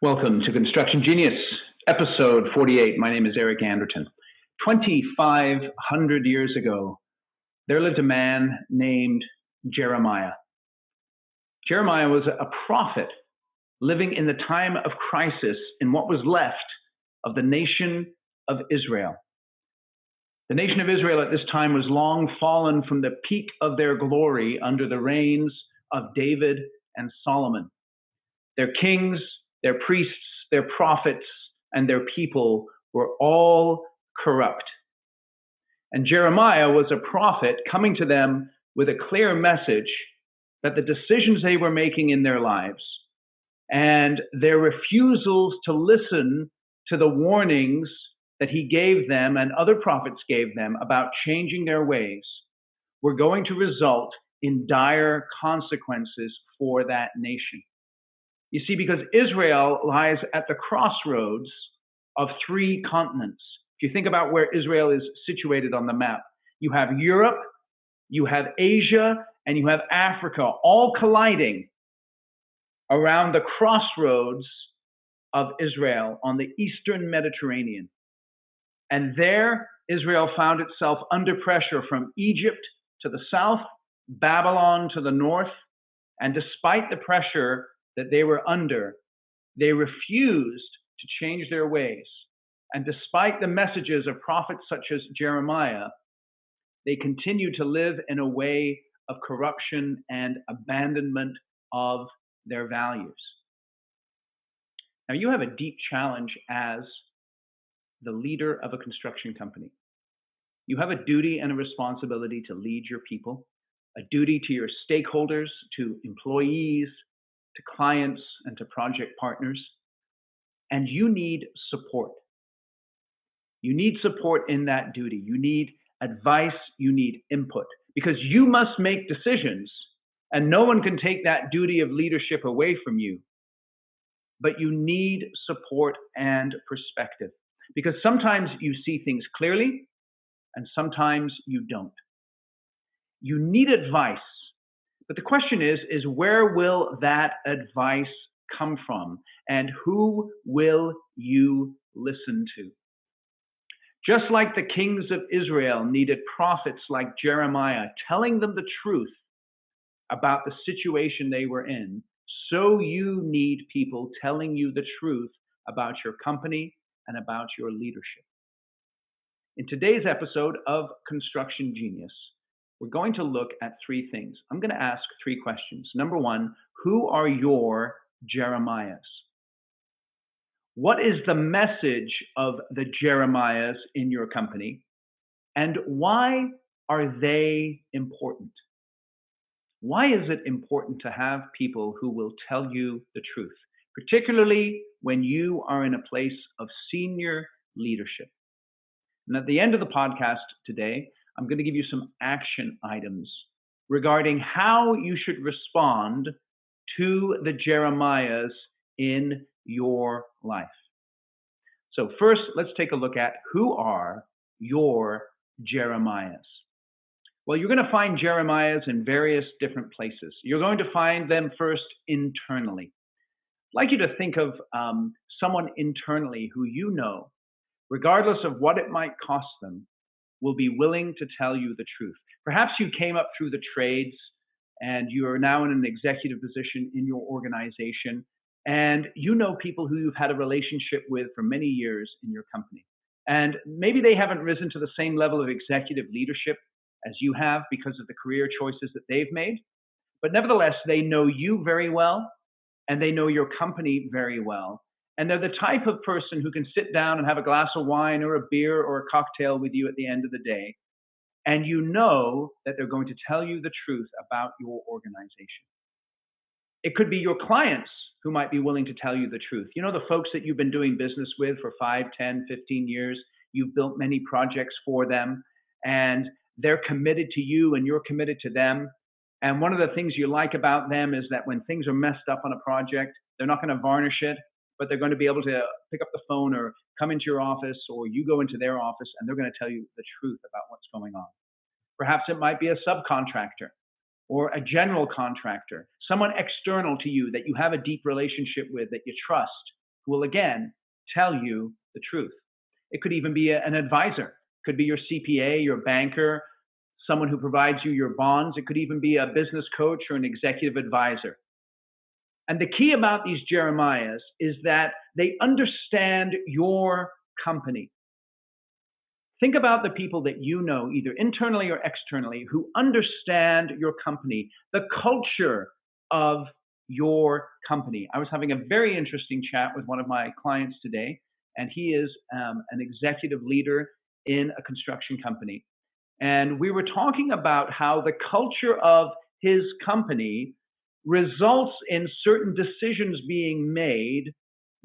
Welcome to Construction Genius, episode 48. My name is Eric Anderton. 2,500 years ago, there lived a man named Jeremiah. Jeremiah was a prophet living in the time of crisis in what was left of the nation of Israel. The nation of Israel at this time was long fallen from the peak of their glory under the reigns of David and Solomon. Their kings, their priests, their prophets, and their people were all corrupt. And Jeremiah was a prophet coming to them with a clear message that the decisions they were making in their lives and their refusals to listen to the warnings that he gave them and other prophets gave them about changing their ways were going to result in dire consequences for that nation. You see, because Israel lies at the crossroads of three continents. If you think about where Israel is situated on the map, you have Europe, you have Asia, and you have Africa, all colliding around the crossroads of Israel on the eastern Mediterranean. And there, Israel found itself under pressure from Egypt to the south, Babylon to the north, and despite the pressure that they were under, they refused to change their ways. And despite the messages of prophets such as Jeremiah, they continued to live in a way of corruption and abandonment of their values. Now, you have a deep challenge as the leader of a construction company. You have a duty and a responsibility to lead your people, a duty to your stakeholders, to employees, to clients, and to project partners. And you need support. You need support in that duty. You need advice. You need input, because you must make decisions, and no one can take that duty of leadership away from you. But you need support and perspective, because sometimes you see things clearly, and sometimes you don't. You need advice. But the question is where will that advice come from? And who will you listen to? Just like the kings of Israel needed prophets like Jeremiah telling them the truth about the situation they were in, so you need people telling you the truth about your company and about your leadership. In today's episode of Construction Genius, we're going to look at three things. I'm going to ask three questions. Number one, who are your Jeremiahs? What is the message of the Jeremiahs in your company? And why are they important? Why is it important to have people who will tell you the truth, particularly when you are in a place of senior leadership? And at the end of the podcast today, I'm going to give you some action items regarding how you should respond to the Jeremiahs in your life. So first, let's take a look at who are your Jeremiahs. Well, you're going to find Jeremiahs in various different places. You're going to find them first internally. I'd like you to think of someone internally who you know, regardless of what it might cost them, will be willing to tell you the truth. Perhaps you came up through the trades and you are now in an executive position in your organization, and you know people who you've had a relationship with for many years in your company. And maybe they haven't risen to the same level of executive leadership as you have because of the career choices that they've made. But nevertheless, they know you very well, and they know your company very well. And they're the type of person who can sit down and have a glass of wine or a beer or a cocktail with you at the end of the day. And you know that they're going to tell you the truth about your organization. It could be your clients who might be willing to tell you the truth. You know, the folks that you've been doing business with for 5, 10, 15 years, you've built many projects for them, and they're committed to you and you're committed to them. And one of the things you like about them is that when things are messed up on a project, they're not going to varnish it, but they're going to be able to pick up the phone or come into your office, or you go into their office, and they're going to tell you the truth about what's going on. Perhaps it might be a subcontractor or a general contractor, someone external to you that you have a deep relationship with, that you trust, who will again tell you the truth. It could even be an advisor. It could be your CPA, your banker, someone who provides you your bonds. It could even be a business coach or an executive advisor. And the key about these Jeremiahs is that they understand your company. Think about the people that you know, either internally or externally, who understand your company, the culture of your company. I was having a very interesting chat with one of my clients today, and he is an executive leader in a construction company. And we were talking about how the culture of his company results in certain decisions being made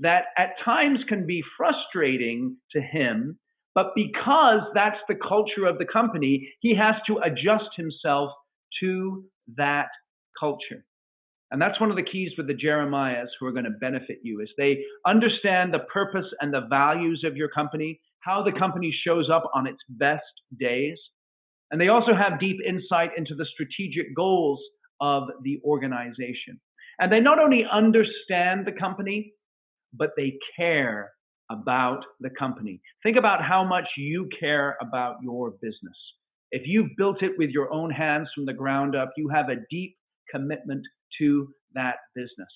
that at times can be frustrating to him, but because that's the culture of the company, he has to adjust himself to that culture. And that's one of the keys with the Jeremiahs who are going to benefit you, is they understand the purpose and the values of your company, how the company shows up on its best days. And they also have deep insight into the strategic goals of the organization. And they not only understand the company, but they care about the company. Think about how much you care about your business. If you've built it with your own hands from the ground up, you have a deep commitment to that business.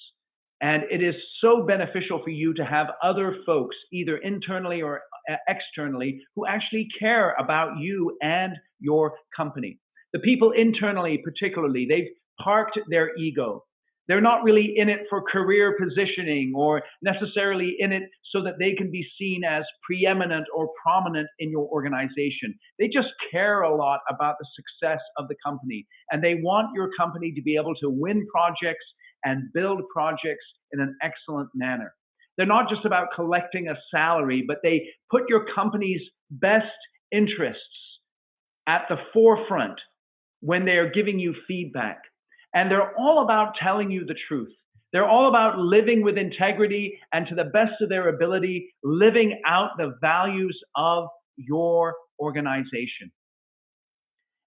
And it is so beneficial for you to have other folks, either internally or externally, who actually care about you and your company. The people internally, particularly, they've parked their ego. They're not really in it for career positioning or necessarily in it so that they can be seen as preeminent or prominent in your organization. They just care a lot about the success of the company, and they want your company to be able to win projects and build projects in an excellent manner. They're not just about collecting a salary, but they put your company's best interests at the forefront when they are giving you feedback. And they're all about telling you the truth. They're all about living with integrity and, to the best of their ability, living out the values of your organization.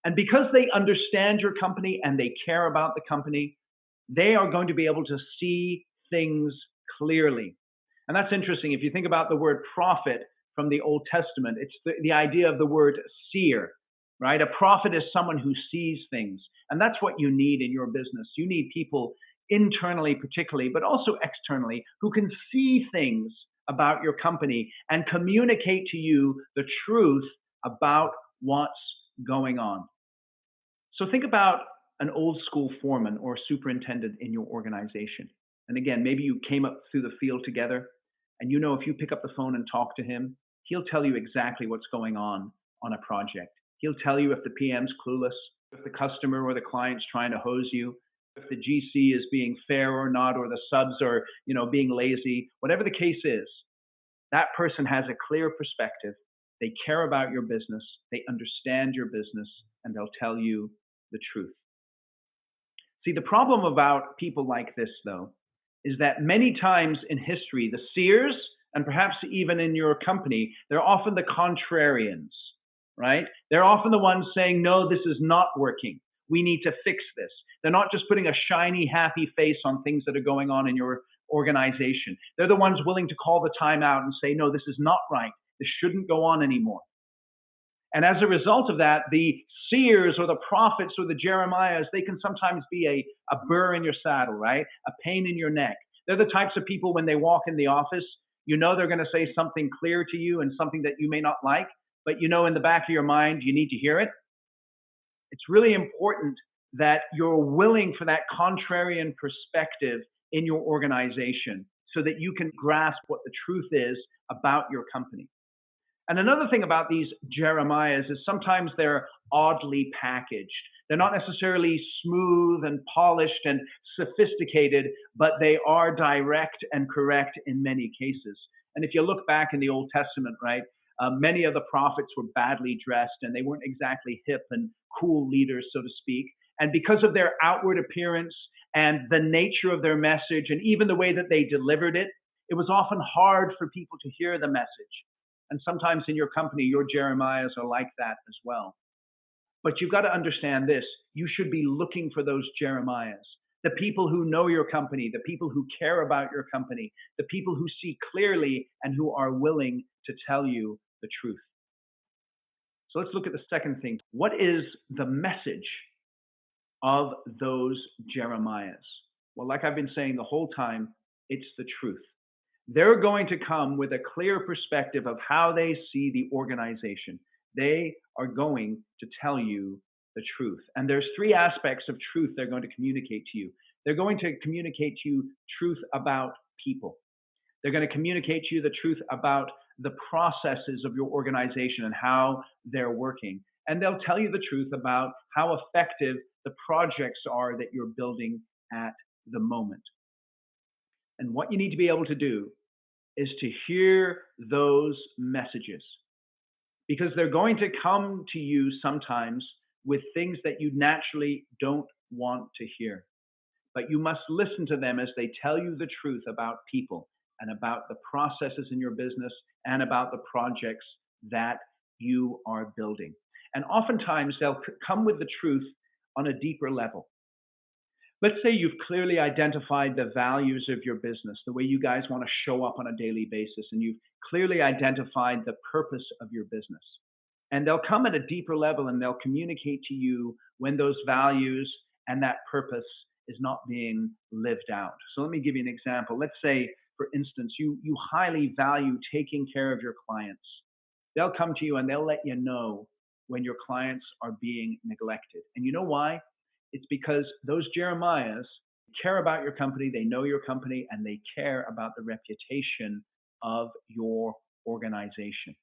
And because they understand your company and they care about the company, they are going to be able to see things clearly. And that's interesting. If you think about the word prophet from the Old Testament, it's the idea of the word seer, right? A prophet is someone who sees things. And that's what you need in your business. You need people internally particularly, but also externally, who can see things about your company and communicate to you the truth about what's going on. So think about an old school foreman or superintendent in your organization. And again, maybe you came up through the field together, and you know if you pick up the phone and talk to him, he'll tell you exactly what's going on a project. He'll tell you if the PM's clueless, if the customer or the client's trying to hose you, if the GC is being fair or not, or the subs are, being lazy. Whatever the case is, that person has a clear perspective. They care about your business, they understand your business, and they'll tell you the truth. See, the problem about people like this, though, is that many times in history, the seers, and perhaps even in your company, they're often the contrarians, right? They're often the ones saying, no, this is not working. We need to fix this. They're not just putting a shiny, happy face on things that are going on in your organization. They're the ones willing to call the time out and say, no, this is not right. This shouldn't go on anymore. And as a result of that, the seers or the prophets or the Jeremiahs, they can sometimes be a burr in your saddle, right? A pain in your neck. They're the types of people when they walk in the office, they're going to say something clear to you and something that you may not like, but in the back of your mind, you need to hear it. It's really important that you're willing for that contrarian perspective in your organization so that you can grasp what the truth is about your company. And another thing about these Jeremiahs is sometimes they're oddly packaged. They're not necessarily smooth and polished and sophisticated, but they are direct and correct in many cases. And if you look back in the Old Testament, right, many of the prophets were badly dressed and they weren't exactly hip and cool leaders, so to speak. And because of their outward appearance and the nature of their message and even the way that they delivered it, it was often hard for people to hear the message. And sometimes in your company, your Jeremiahs are like that as well. But you've got to understand this. You should be looking for those Jeremiahs. the people who know your company, the people who care about your company, the people who see clearly and who are willing to tell you the truth. So let's look at the second thing. What is the message of those Jeremiahs? Well, like I've been saying the whole time, it's the truth. They're going to come with a clear perspective of how they see the organization. They are going to tell you the truth. And there's three aspects of truth they're going to communicate to you. They're going to communicate to you truth about people. They're going to communicate to you the truth about the processes of your organization and how they're working. And they'll tell you the truth about how effective the projects are that you're building at the moment. And what you need to be able to do is to hear those messages, because they're going to come to you sometimes with things that you naturally don't want to hear. But you must listen to them as they tell you the truth about people and about the processes in your business and about the projects that you are building. And oftentimes they'll come with the truth on a deeper level. Let's say you've clearly identified the values of your business, the way you guys want to show up on a daily basis, and you've clearly identified the purpose of your business. And they'll come at a deeper level and they'll communicate to you when those values and that purpose is not being lived out. So let me give you an example. Let's say, for instance, you highly value taking care of your clients. They'll come to you and they'll let you know when your clients are being neglected. And you know why? It's because those Jeremiahs care about your company, they know your company, and they care about the reputation of your organization.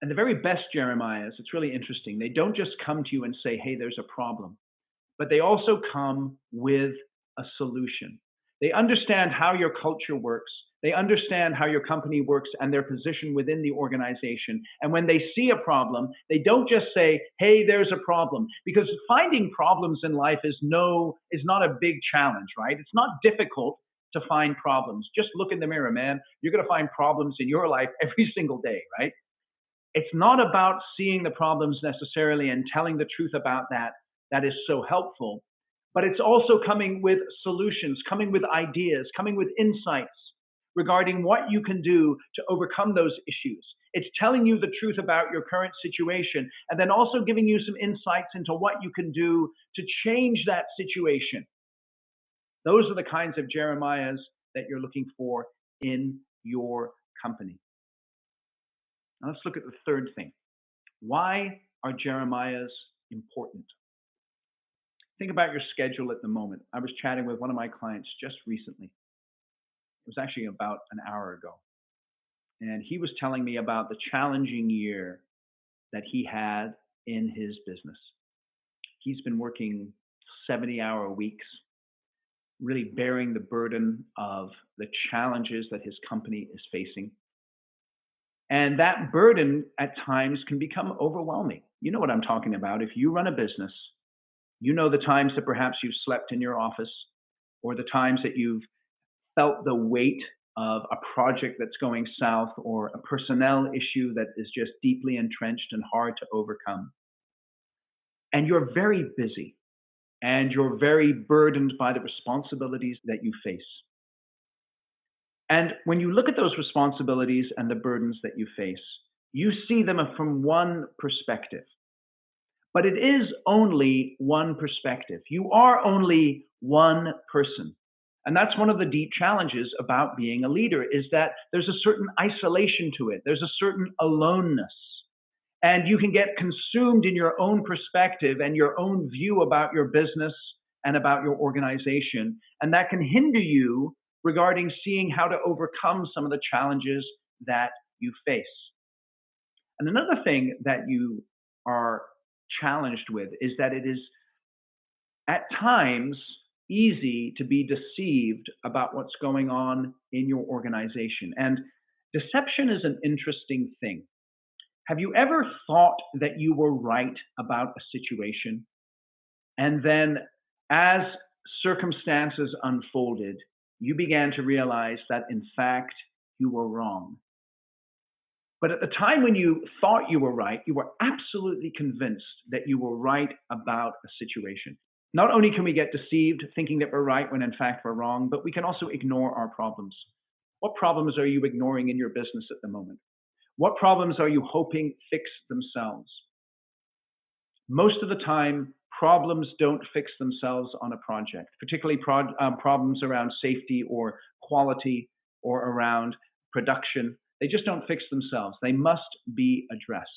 And the very best Jeremiahs, it's really interesting, they don't just come to you and say, hey, there's a problem, but they also come with a solution. They understand how your culture works. They understand how your company works and their position within the organization. And when they see a problem, they don't just say, hey, there's a problem. Because finding problems in life is not a big challenge, right? It's not difficult to find problems. Just look in the mirror, man. You're going to find problems in your life every single day, right? It's not about seeing the problems necessarily and telling the truth about that is so helpful. But it's also coming with solutions, coming with ideas, coming with insights regarding what you can do to overcome those issues. It's telling you the truth about your current situation and then also giving you some insights into what you can do to change that situation. Those are the kinds of Jeremiahs that you're looking for in your company. Now let's look at the third thing. Why are Jeremiahs important? Think about your schedule at the moment. I was chatting with one of my clients just recently. It was actually about an hour ago. And he was telling me about the challenging year that he had in his business. He's been working 70-hour weeks, really bearing the burden of the challenges that his company is facing. And that burden at times can become overwhelming. You know what I'm talking about. If you run a business, you know the times that perhaps you've slept in your office, or the times that you've felt the weight of a project that's going south, or a personnel issue that is just deeply entrenched and hard to overcome. And you're very busy, and you're very burdened by the responsibilities that you face. And when you look at those responsibilities and the burdens that you face, you see them from one perspective. But it is only one perspective. You are only one person. And that's one of the deep challenges about being a leader, is that there's a certain isolation to it. There's a certain aloneness. And you can get consumed in your own perspective and your own view about your business and about your organization. And that can hinder you regarding seeing how to overcome some of the challenges that you face. And another thing that you are challenged with is that it is at times easy to be deceived about what's going on in your organization. And deception is an interesting thing. Have you ever thought that you were right about a situation, and then as circumstances unfolded, you began to realize that in fact you were wrong? But at the time when you thought you were right, you were absolutely convinced that you were right about a situation. Not only can we get deceived thinking that we're right when in fact we're wrong, but we can also ignore our problems. What problems are you ignoring in your business at the moment? What problems are you hoping fix themselves? Most of the time, problems don't fix themselves on a project, particularly problems around safety or quality or around production. They just don't fix themselves. They must be addressed.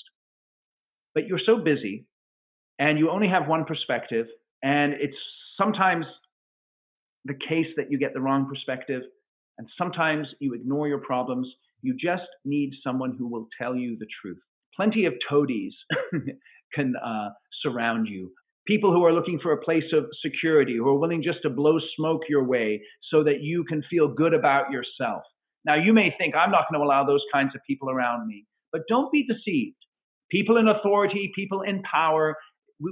But you're so busy and you only have one perspective, and it's sometimes the case that you get the wrong perspective, and sometimes you ignore your problems. You just need someone who will tell you the truth. Plenty of toadies can surround you. People who are looking for a place of security, who are willing just to blow smoke your way so that you can feel good about yourself. Now, you may think, I'm not going to allow those kinds of people around me, but don't be deceived. People in authority, people in power,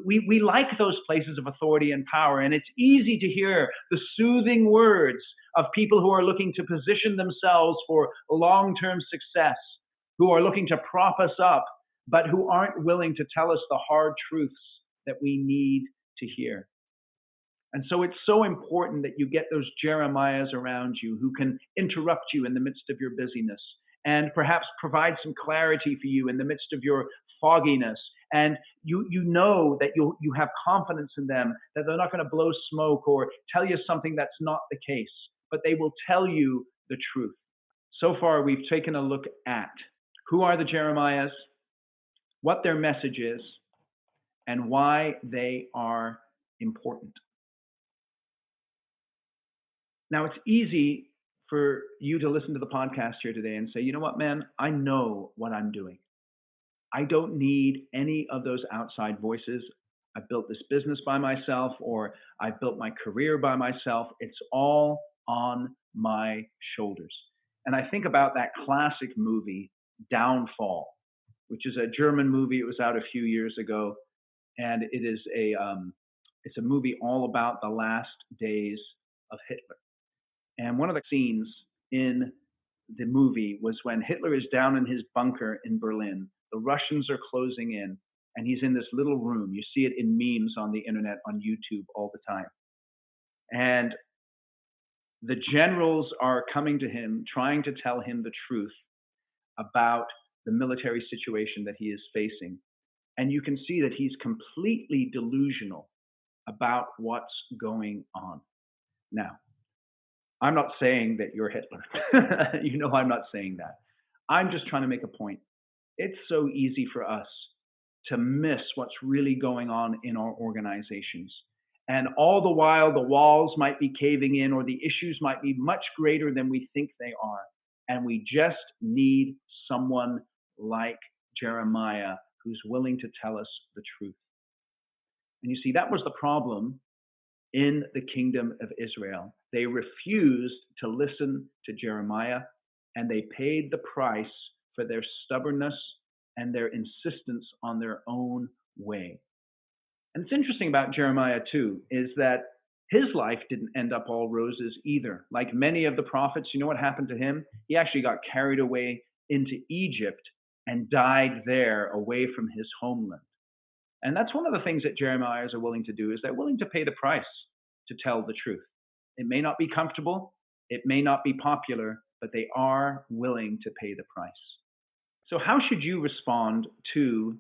we like those places of authority and power, and it's easy to hear the soothing words of people who are looking to position themselves for long-term success, who are looking to prop us up, but who aren't willing to tell us the hard truths that we need to hear. And so it's so important that you get those Jeremiahs around you who can interrupt you in the midst of your busyness and perhaps provide some clarity for you in the midst of your fogginess. And you know that you have confidence in them, that they're not going to blow smoke or tell you something that's not the case, but they will tell you the truth. So far, we've taken a look at who are the Jeremiahs, what their message is, and why they are important. Now, it's easy for you to listen to the podcast here today and say, you know what, man, I know what I'm doing. I don't need any of those outside voices. I built this business by myself, or I built my career by myself. It's all on my shoulders. And I think about that classic movie, Downfall, which is a German movie. It was out a few years ago, and it's a movie all about the last days of Hitler. And one of the scenes in the movie was when Hitler is down in his bunker in Berlin. The Russians are closing in, and he's in this little room. You see it in memes on the internet, on YouTube all the time. And the generals are coming to him, trying to tell him the truth about the military situation that he is facing. And you can see that he's completely delusional about what's going on. Now, I'm not saying that you're Hitler. You know, I'm not saying that. I'm just trying to make a point. It's so easy for us to miss what's really going on in our organizations. And all the while, the walls might be caving in, or the issues might be much greater than we think they are. And we just need someone like Jeremiah who's willing to tell us the truth. And you see, that was the problem in the kingdom of Israel. They refused to listen to Jeremiah, and they paid the price for their stubbornness and their insistence on their own way. And it's interesting about Jeremiah too, is that his life didn't end up all roses either. Like many of the prophets, you know what happened to him? He actually got carried away into Egypt and died there away from his homeland. And that's one of the things that Jeremiahs are willing to do, is they're willing to pay the price to tell the truth. It may not be comfortable, it may not be popular, but they are willing to pay the price. So how should you respond to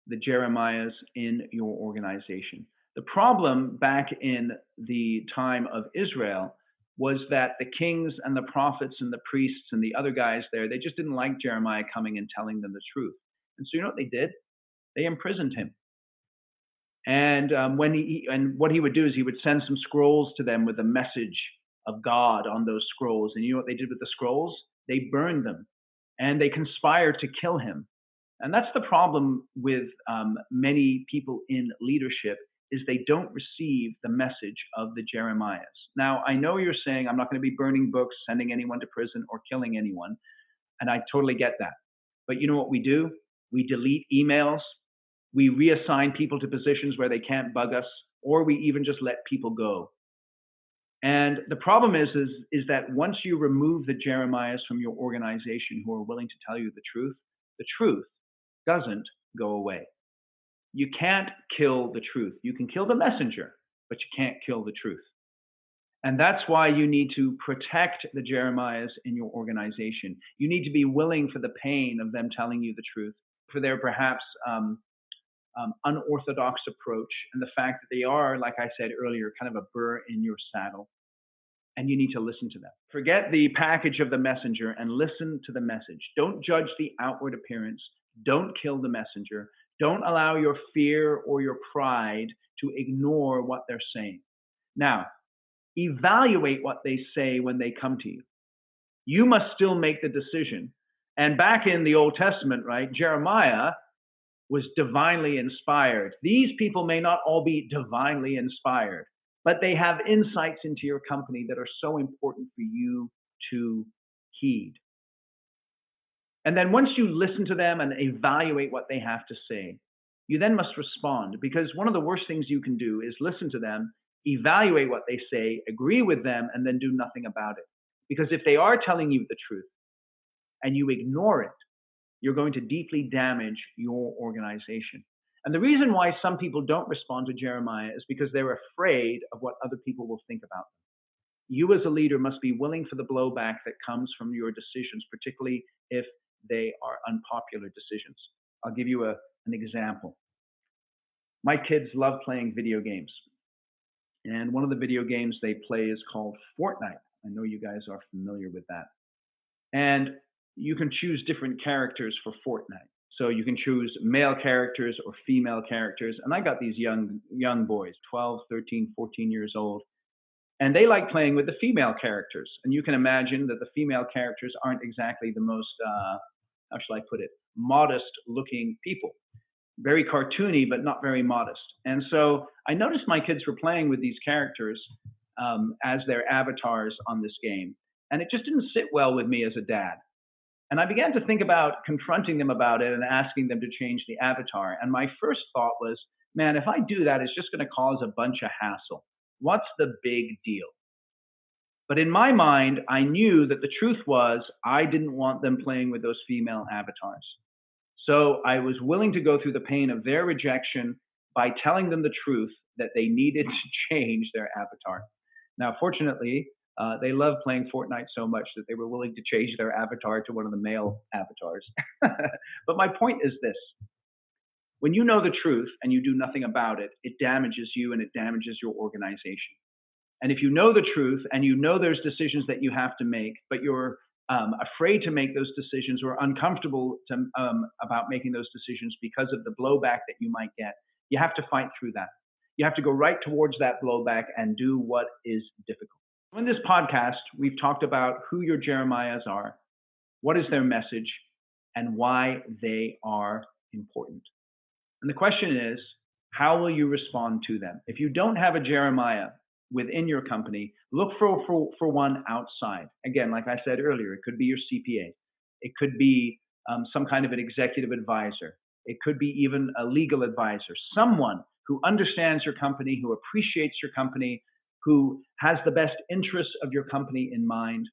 the Jeremiahs in your organization? The problem back in the time of Israel was that the kings and the prophets and the priests and the other guys there, they just didn't like Jeremiah coming and telling them the truth. And so you know what they did? They imprisoned him. And what he would do is he would send some scrolls to them with a message of God on those scrolls. And you know what they did with the scrolls? They burned them, and they conspired to kill him. And that's the problem with many people in leadership, is they don't receive the message of the Jeremiahs. Now, I know you're saying, I'm not going to be burning books, sending anyone to prison, or killing anyone. And I totally get that. But you know what we do? We delete emails. We reassign people to positions where they can't bug us, or we even just let people go. And the problem is that once you remove the Jeremiahs from your organization who are willing to tell you the truth doesn't go away. You can't kill the truth. You can kill the messenger, but you can't kill the truth. And that's why you need to protect the Jeremiahs in your organization. You need to be willing for the pain of them telling you the truth, for their perhaps unorthodox approach, and the fact that they are, like I said earlier, kind of a burr in your saddle. And you need to listen to them. Forget the package of the messenger and listen to the message. Don't judge the outward appearance. Don't kill the messenger. Don't allow your fear or your pride to ignore what they're saying. Now, evaluate what they say when they come to you. You must still make the decision. And back in the Old Testament, right, Jeremiah was divinely inspired. These people may not all be divinely inspired, but they have insights into your company that are so important for you to heed. And then once you listen to them and evaluate what they have to say, you then must respond, because one of the worst things you can do is listen to them, evaluate what they say, agree with them, and then do nothing about it. Because if they are telling you the truth and you ignore it, you're going to deeply damage your organization. And the reason why some people don't respond to Jeremiah is because they're afraid of what other people will think about them. You as a leader must be willing for the blowback that comes from your decisions, particularly if they are unpopular decisions. I'll give you an example. My kids love playing video games. And one of the video games they play is called Fortnite. I know you guys are familiar with that. And you can choose different characters for Fortnite. So you can choose male characters or female characters. And I got these young boys, 12, 13, 14 years old. And they like playing with the female characters. And you can imagine that the female characters aren't exactly the most, how shall I put it, modest looking people. Very cartoony, but not very modest. And so I noticed my kids were playing with these characters as their avatars on this game. And it just didn't sit well with me as a dad. And I began to think about confronting them about it and asking them to change the avatar. And my first thought was, man, if I do that, it's just going to cause a bunch of hassle. What's the big deal? But in my mind, I knew that the truth was I didn't want them playing with those female avatars. So I was willing to go through the pain of their rejection by telling them the truth that they needed to change their avatar. Now, fortunately, they love playing Fortnite so much that they were willing to change their avatar to one of the male avatars. But my point is this. When you know the truth and you do nothing about it, it damages you and it damages your organization. And if you know the truth and you know there's decisions that you have to make, but you're afraid to make those decisions or uncomfortable about making those decisions because of the blowback that you might get, you have to fight through that. You have to go right towards that blowback and do what is difficult. In this podcast, we've talked about who your Jeremiahs are, what is their message, and why they are important. And the question is, how will you respond to them? If you don't have a Jeremiah within your company, look for one outside. Again, like I said earlier, it could be your CPA. It could be some kind of an executive advisor. It could be even a legal advisor, someone who understands your company, who appreciates your company, who has the best interests of your company in mind,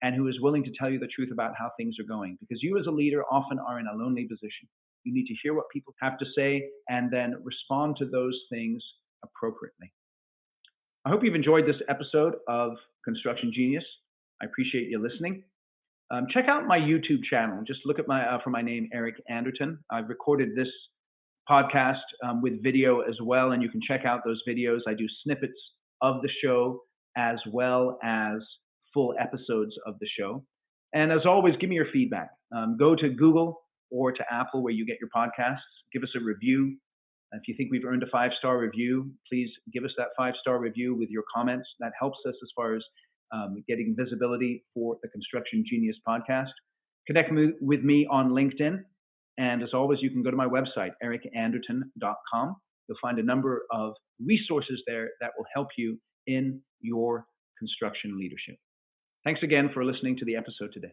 and who is willing to tell you the truth about how things are going. Because you as a leader often are in a lonely position. You need to hear what people have to say and then respond to those things appropriately. I hope you've enjoyed this episode of Construction Genius. I appreciate you listening. Check out my YouTube channel. Just look at for my name, Eric Anderton. I've recorded this podcast with video as well, and you can check out those videos. I do snippets of the show as well as full episodes of the show. And as always, give me your feedback. Go to Google or to Apple where you get your podcasts. Give us a review. If you think we've earned a 5-star review, please give us that 5-star review with your comments. That helps us as far as getting visibility for the Construction Genius podcast. Connect with me on LinkedIn. And as always, you can go to my website, ericanderton.com. You'll find a number of resources there that will help you in your construction leadership. Thanks again for listening to the episode today.